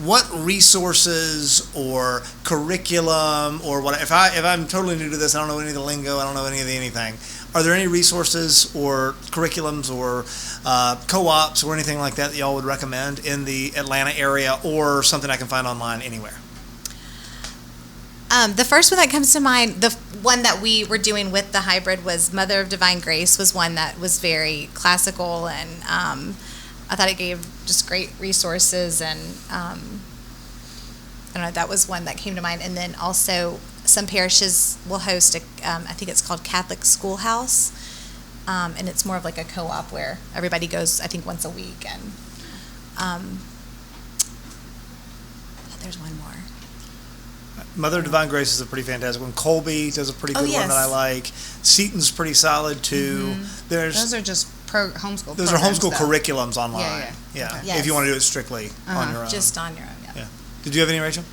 What resources or curriculum or what? If I'm totally new to this, I don't know any of the lingo, I don't know any of the anything. Are there any resources or curriculums or co-ops or anything like that y'all would recommend in the Atlanta area, or something I can find online anywhere? The first one that comes to mind, the one that we were doing with the hybrid was Mother of Divine Grace, was one that was very classical, and I thought it gave just great resources, and I don't know, that was one that came to mind. And then also some parishes will host I think it's called Catholic Schoolhouse, and it's more of like a co-op where everybody goes, I think, once a week, and there's one more. Mother of Divine Grace is a pretty fantastic one. Colby does a pretty good one yes. that I like. Seton's pretty solid too. Those are just homeschool. Those are programs, homeschool though. curriculums online. Yeah. Yeah. Yes. If you want to do it strictly on your own. Just on your own, yeah. Yeah. Did you have any, Rachel?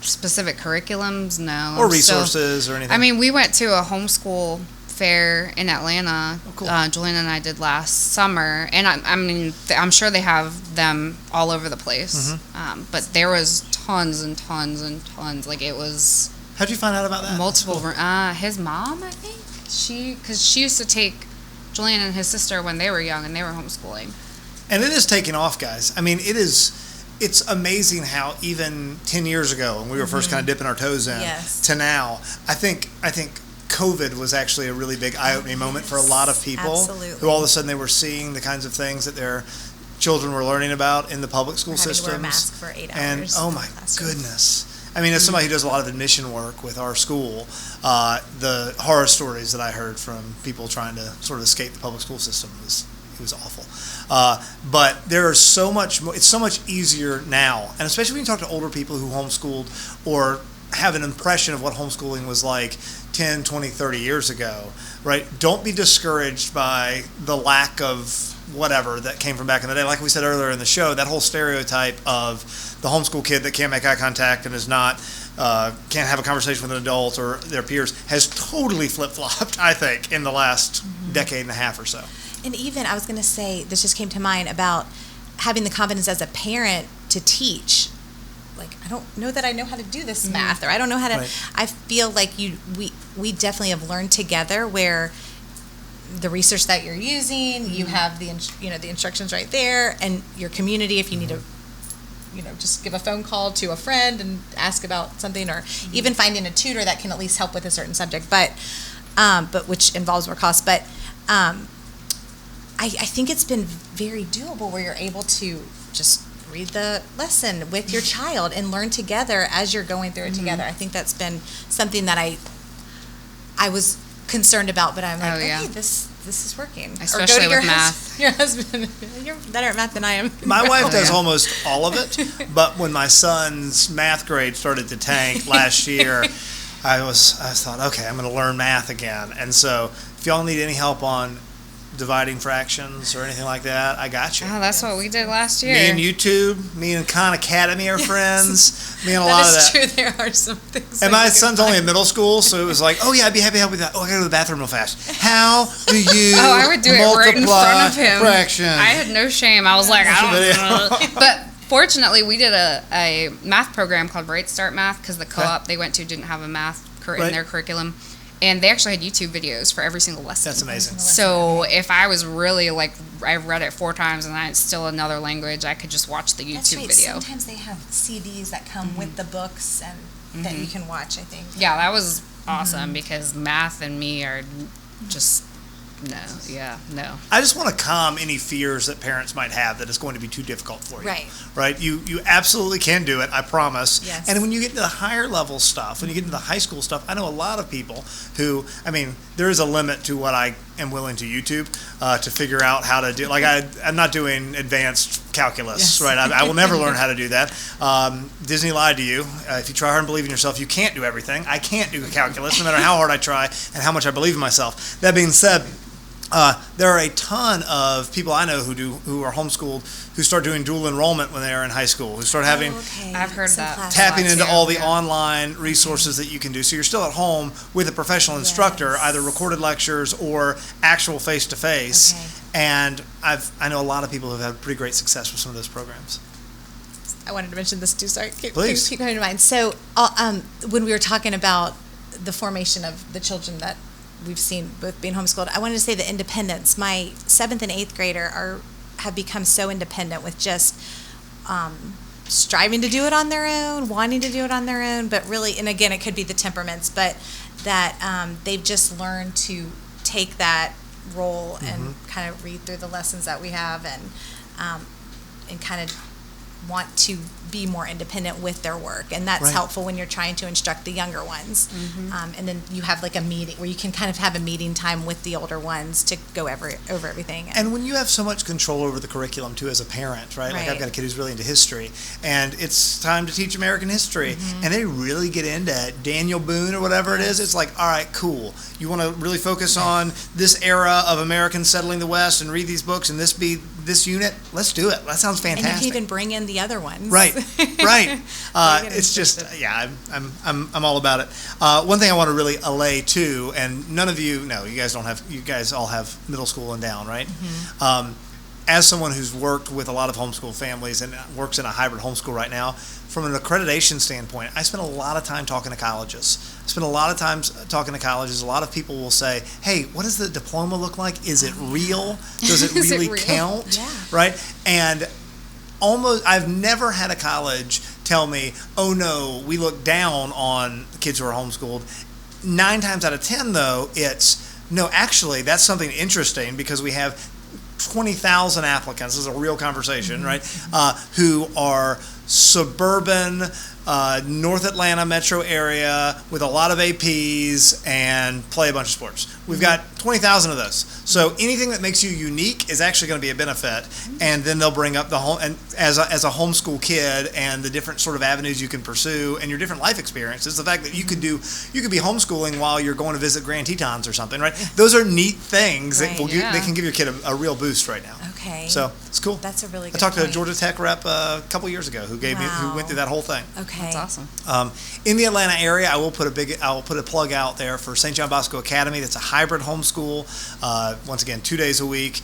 Specific curriculums, no. Or I'm still- resources or anything? I mean, we went to a homeschool fair in Atlanta. Oh, cool. Julian and I did last summer, and I'm sure they have them all over the place. Mm-hmm. But there was tons and tons and tons. Like it was How'd you find out about that? multiple. That's cool. His mom, I think, because she used to take Julian and his sister when they were young and they were homeschooling. And it is taking off, guys. I mean, it's amazing how even 10 years ago, when we were first kind of dipping our toes in, Yes. to now, I think COVID was actually a really big eye-opening moment for a lot of people Absolutely. who all of a sudden they were seeing the kinds of things that their children were learning about in the public school Having to systems. wear a mask for 8 And hours oh in my the classroom. goodness. I mean, as somebody who does a lot of admission work with our school, the horror stories that I heard from people trying to sort of escape the public school system was awful. But there is so much more, it's so much easier now, and especially when you talk to older people who homeschooled or have an impression of what homeschooling was like 10, 20, 30 years ago, right? Don't be discouraged by the lack of whatever that came from back in the day. Like we said earlier in the show, that whole stereotype of the homeschool kid that can't make eye contact and is not can't have a conversation with an adult or their peers has totally flip-flopped, I think, in the last decade and a half or so. And even, I was going to say, this just came to mind about having the confidence as a parent to teach. Like, I don't know that I know how to do this math, or I don't know how to. Right. I feel like we definitely have learned together where the research that you're using, you have the instructions right there, and your community, if you need to, just give a phone call to a friend and ask about something, or even finding a tutor that can at least help with a certain subject, but which involves more cost. But I think it's been very doable where you're able to just read the lesson with your child and learn together as you're going through it together. I think that's been something that I was concerned about, but I'm like, Oh, yeah. okay, this is working. Especially with math. Your husband, you're better at math than I am. My wife does yeah. almost all of it, but when my son's math grade started to tank last year, I thought, okay, I'm going to learn math again. And so if y'all need any help on dividing fractions or anything like that, I got you. Oh, that's what we did last year. Me and YouTube, me and Khan Academy are friends. Me and a lot of that. That is true. There are some things. And my son's only in middle school, so it was like, oh yeah, I'd be happy to help with that. Oh, I gotta go to the bathroom real fast. How do you Oh, I would do it right in front of him. Fractions? I had no shame. I was like, I don't know. But fortunately, we did a math program called Right Start Math because the co-op they went to didn't have a math in their curriculum. And they actually had YouTube videos for every single lesson. That's amazing. So if I was really like, I read it 4 times and it's still another language, I could just watch the YouTube video. Sometimes they have CDs that come with the books and that you can watch, I think. Yeah, that was awesome because math and me are just, no. I just want to calm any fears that parents might have that it's going to be too difficult for you. Right. You absolutely can do it, I promise. Yes. And when you get into the higher level stuff, when you get into the high school stuff, I know a lot of people who, I mean, there is a limit to what I am willing to YouTube to figure out how to do. Like I'm not doing advanced calculus, right? I will never learn how to do that. Disney lied to you. If you try hard and believe in yourself, you can't do everything. I can't do calculus, no matter how hard I try and how much I believe in myself. That being said, there are a ton of people I know who are homeschooled who start doing dual enrollment when they are in high school, who start having I've heard that. tapping into all the online resources that you can do. So you're still at home with a professional instructor, either recorded lectures or actual face-to-face. And I know a lot of people who have had pretty great success with some of those programs. I wanted to mention this too. Sorry, Please. keep coming to mind. So when we were talking about the formation of the children that we've seen both being homeschooled, I wanted to say the independence. My 7th and 8th grader have become so independent with just striving to do it on their own, wanting to do it on their own, but really, and again, it could be the temperaments, but that they've just learned to take that role and kind of read through the lessons that we have and kind of want to be more independent with their work, and that's helpful when you're trying to instruct the younger ones. And then you have like a meeting where you can kind of have a meeting time with the older ones to go over everything. And when you have so much control over the curriculum too as a parent, right? Like I've got a kid who's really into history, and it's time to teach American history, and they really get into Daniel Boone or whatever it is. It's like, all right, cool. You want to really focus on this era of Americans settling the West and read these books and this be this unit? Let's do it. That sounds fantastic. And you can even bring in the other ones. Right. It's just, I'm all about it. One thing I want to really allay too, and none of you, no, you guys all have middle school and down, right? As someone who's worked with a lot of homeschool families and works in a hybrid homeschool right now, from an accreditation standpoint, I spend a lot of time talking to colleges. A lot of people will say, hey, what does the diploma look like? Is it real? Does it really count? Yeah. Right? And I've never had a college tell me, oh no, we look down on kids who are homeschooled. 9 times out of 10 though, it's, no, actually that's something interesting because we have 20,000 applicants, this is a real conversation, right, who are suburban, North Atlanta metro area with a lot of APs and play a bunch of sports. We've got 20,000 of those. So anything that makes you unique is actually going to be a benefit. And then they'll bring up the home and as a homeschool kid and the different sort of avenues you can pursue and your different life experiences. The fact that you could be homeschooling while you're going to visit Grand Tetons or something, right? Those are neat things that they can give your kid a real boost right now. Okay. So it's cool. That's a really good I talked to a point. Georgia Tech rep a couple years ago who went through that whole thing. Okay. That's awesome. In the Atlanta area, I will put a plug out there for St. John Bosco Academy. That's a hybrid homeschool. Once again, 2 days a week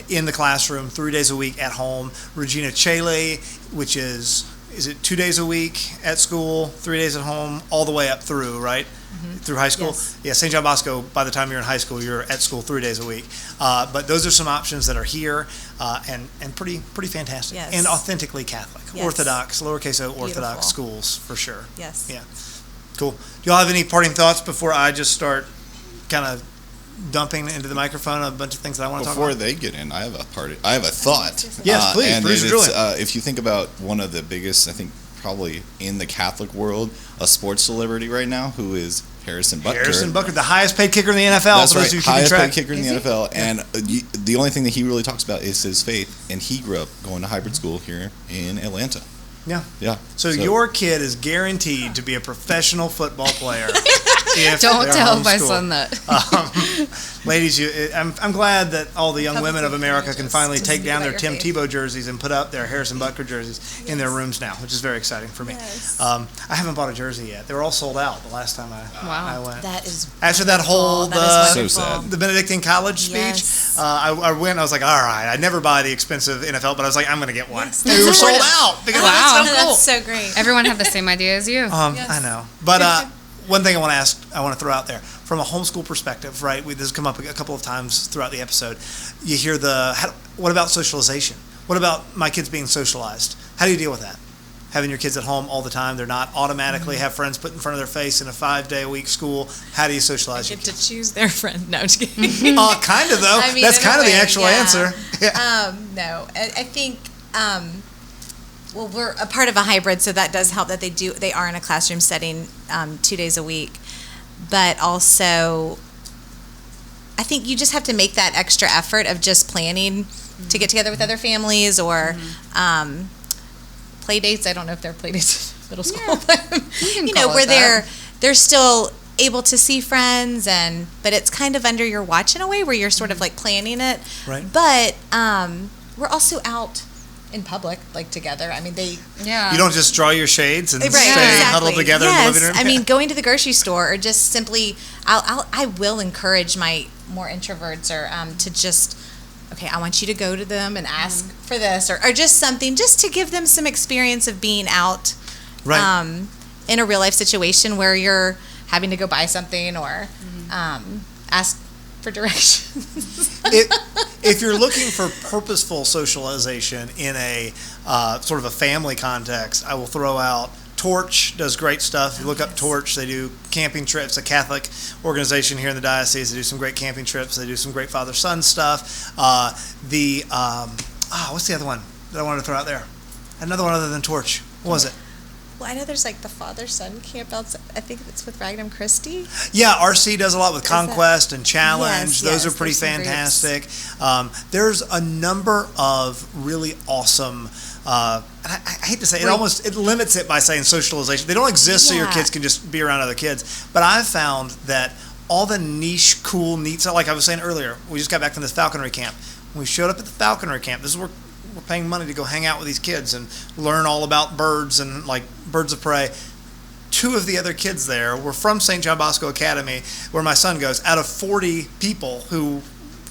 in the classroom, 3 days a week at home. Regina Chaley, which is it 2 days a week at school, 3 days at home, all the way up through, right? Through high school? Yes. Yeah, St. John Bosco, by the time you're in high school, you're at school 3 days a week. But those are some options that are here and pretty fantastic. Yes. And authentically Catholic. Yes. Orthodox, lowercase o Orthodox Beautiful. schools for sure. Yes. Yeah. Cool. Do y'all have any parting thoughts before I just start kind of dumping into the microphone a bunch of things that I want to talk about? Before they get in, I have a thought. Yes, please. And Producer Julian. if you think about one of the biggest, I think probably in the Catholic world, a sports celebrity right now who is Harrison Butker. Harrison Butker, the highest paid kicker in the NFL. That's for those right, who keep highest track. paid kicker in the NFL. And the only thing that he really talks about is his faith, and he grew up going to hybrid school here in Atlanta. Yeah. Yeah. So your kid is guaranteed to be a professional football player. Don't tell my son that. ladies, I'm glad that all the young women of Publicly America can courageous. finally Just take think down about their your Tim faith. Tebow jerseys and put up their Harrison Butker jerseys in their rooms now, which is very exciting for me. Yes. I haven't bought a jersey yet. They were all sold out the last time I went. That is After that whole that is So wonderful. sad. the Benedictine college speech, Yes. I went. I was like, all right, I never buy the expensive NFL, but I was like, I'm going to get one. Yes. They were sold Wow. out because Wow. that's so cool. That's so great. Everyone have the same idea as you. Yes. I know, but one thing I want to throw out there from a homeschool perspective, right? This has come up a couple of times throughout the episode. You hear what about socialization? What about my kids being socialized? How do you deal with that? Having your kids at home all the time, they're not automatically have friends put in front of their face in a 5-day-a-week school. How do you socialize your Get to kids? choose their friend. No, I'm just kidding. Kind of though. I mean, That's in a kind of the way, actual yeah. answer. Yeah. No, I think. Well, we're a part of a hybrid, so that does help that they are in a classroom setting 2 days a week, but also, I think you just have to make that extra effort of just planning to get together with other families or play dates. I don't know if there are play dates in middle school, but can call where it that. they're still able to see friends but it's kind of under your watch in a way where you're sort of like planning it. Right. But we're also out in public, like together. I mean, Yeah. You don't just draw your shades and Right, stay exactly. huddled together yes. in the living room. I mean, going to the grocery store or just simply, I will encourage my more introverts or to just, okay, I want you to go to them and ask for this or just something, just to give them some experience of being out right. in a real life situation where you're having to go buy something or ask for directions. If you're looking for purposeful socialization in a sort of a family context, I will throw out Torch does great stuff. If you look up Torch, they do camping trips, a Catholic organization here in the diocese. They do some great camping trips. They do some great father-son stuff. What's the other one that I wanted to throw out there? Another one other than Torch. What was it? Well, I know there's like the father-son camp outside. I think it's with Magnum Christi. Yeah, RC does a lot with Is that- Conquest and Challenge. Yes, Those yes, are pretty there's some fantastic. There's a number of really awesome. And I hate to say it, it limits it by saying socialization. They don't exist so your Yeah. kids can just be around other kids. But I've found that all the niche, cool, neat stuff. Like I was saying earlier, we just got back from this falconry camp. When we showed up at the falconry camp, this is where we're paying money to go hang out with these kids and learn all about birds and like birds of prey. 2 of the other kids there were from St. John Bosco Academy, where my son goes, out of 40 people who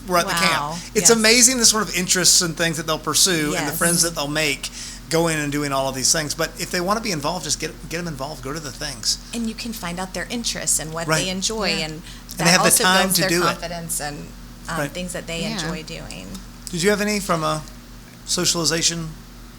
were at the Wow. camp. It's Yes. amazing the sort of interests and things that they'll pursue and the Yes. friends that they'll make going and doing all of these things. But if they want to be involved, just get them involved. Go to the things. And you can find out their interests and what Right. they enjoy, Yeah. and that they have the also time builds to their do it. confidence and Right. things that they Yeah. enjoy doing. Did you have any from a socialization?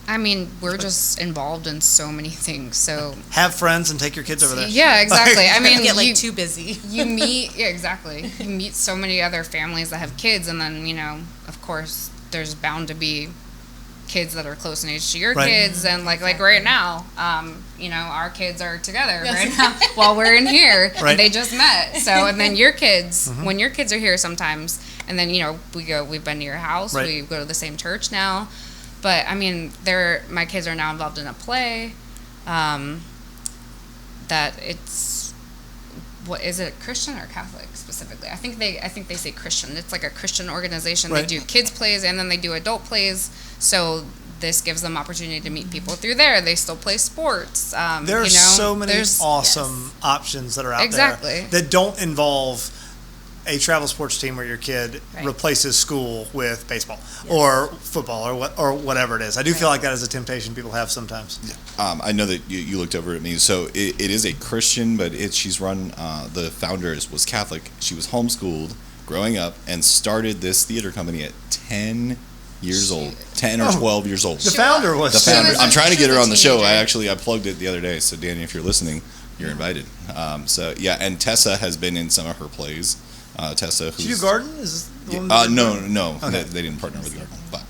I mean, we're just involved in so many things. So Have friends and take your kids over there. yeah, exactly. I mean, You get like you, too busy. you meet exactly. You meet so many other families that have kids, and then of course, there's bound to be kids that are close in age to your Right. kids, and like right now, our kids are together right now while we're in here. Right. They just met, so and then your kids, when your kids are here sometimes, and then we've been to your house, Right. we go to the same church now, but I mean, my kids are now involved in a play, that it's. What is it, Christian or Catholic specifically? I think they say Christian. It's like a Christian organization. Right. They do kids plays and then they do adult plays. So this gives them opportunity to meet people through there. They still play sports. There are so many there's- awesome options that are out Exactly. there that don't involve a travel sports team where your kid Right. replaces school with baseball or football or whatever it is. I do feel like that is a temptation people have sometimes. I know that you looked over at me. So it is a Christian, but she's run, the founder was Catholic. She was homeschooled growing up and started this theater company at 10 years old, 10 or 12 years old. The founder was. The founder. was I'm a- trying to she get was her a on the show. teenager. I plugged it the other day. So Danny, if you're listening, you're invited. So yeah, and Tessa has been in some of her plays. Tessa, who's Did you do Garden? Is the one that did Garden? no, Okay. they didn't partner with Garden, but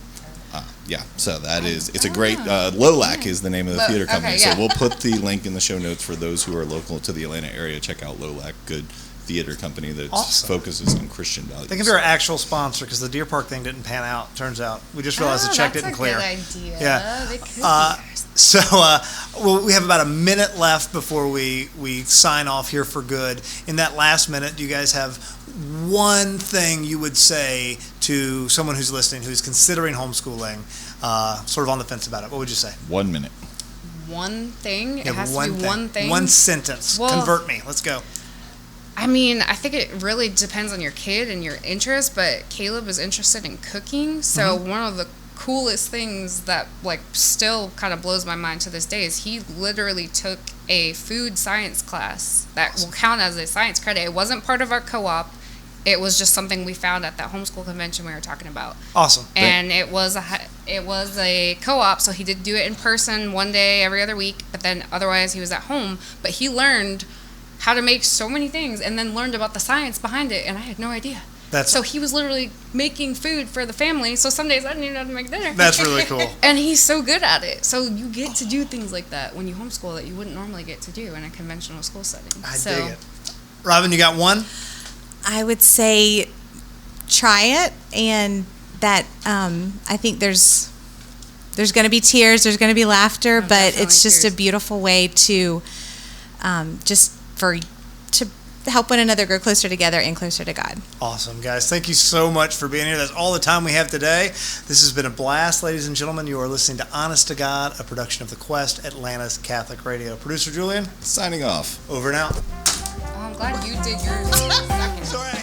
yeah. So it's a great. Lolac is the name of the theater company. okay, yeah. So we'll put the link in the show notes for those who are local to the Atlanta area. Check out Lolac, good theater company that Awesome. focuses on Christian values. They can be our actual sponsor because the Deer Park thing didn't pan out. Turns out we just realized the check didn't clear. That's a good idea. Yeah. They could be ours. So we have about a minute left before we sign off here for good. In that last minute, do you guys have one thing you would say to someone who's listening, who's considering homeschooling, sort of on the fence about it? What would you say? 1 minute. One thing? It Yeah, has to be one thing? One sentence. Well, Convert me. Let's go. I mean, I think it really depends on your kid and your interest, but Caleb is interested in cooking, so one of the coolest things that like still kind of blows my mind to this day is he literally took a food science class that will count as a science credit. It wasn't part of our co-op. It was just something we found at that homeschool convention we were talking about. Awesome. And it was a co-op, so he did do it in person one day every other week, but then otherwise he was at home. But he learned how to make so many things and then learned about the science behind it, and I had no idea. So he was literally making food for the family, so some days I didn't even know how to make dinner. That's really cool. And he's so good at it. So you get to do things like that when you homeschool that you wouldn't normally get to do in a conventional school setting. I dig it. Robin, you got one? I would say try it, and that I think there's going to be tears, there's going to be laughter, but it's just tears. a beautiful way to to help one another grow closer together and closer to God. Awesome, guys. Thank you so much for being here. That's all the time we have today. This has been a blast, ladies and gentlemen. You are listening to Honest to God, a production of the Quest, Atlanta's Catholic Radio. Producer Julian, Signing off. over and out. Oh, I'm glad you did yours. Sorry.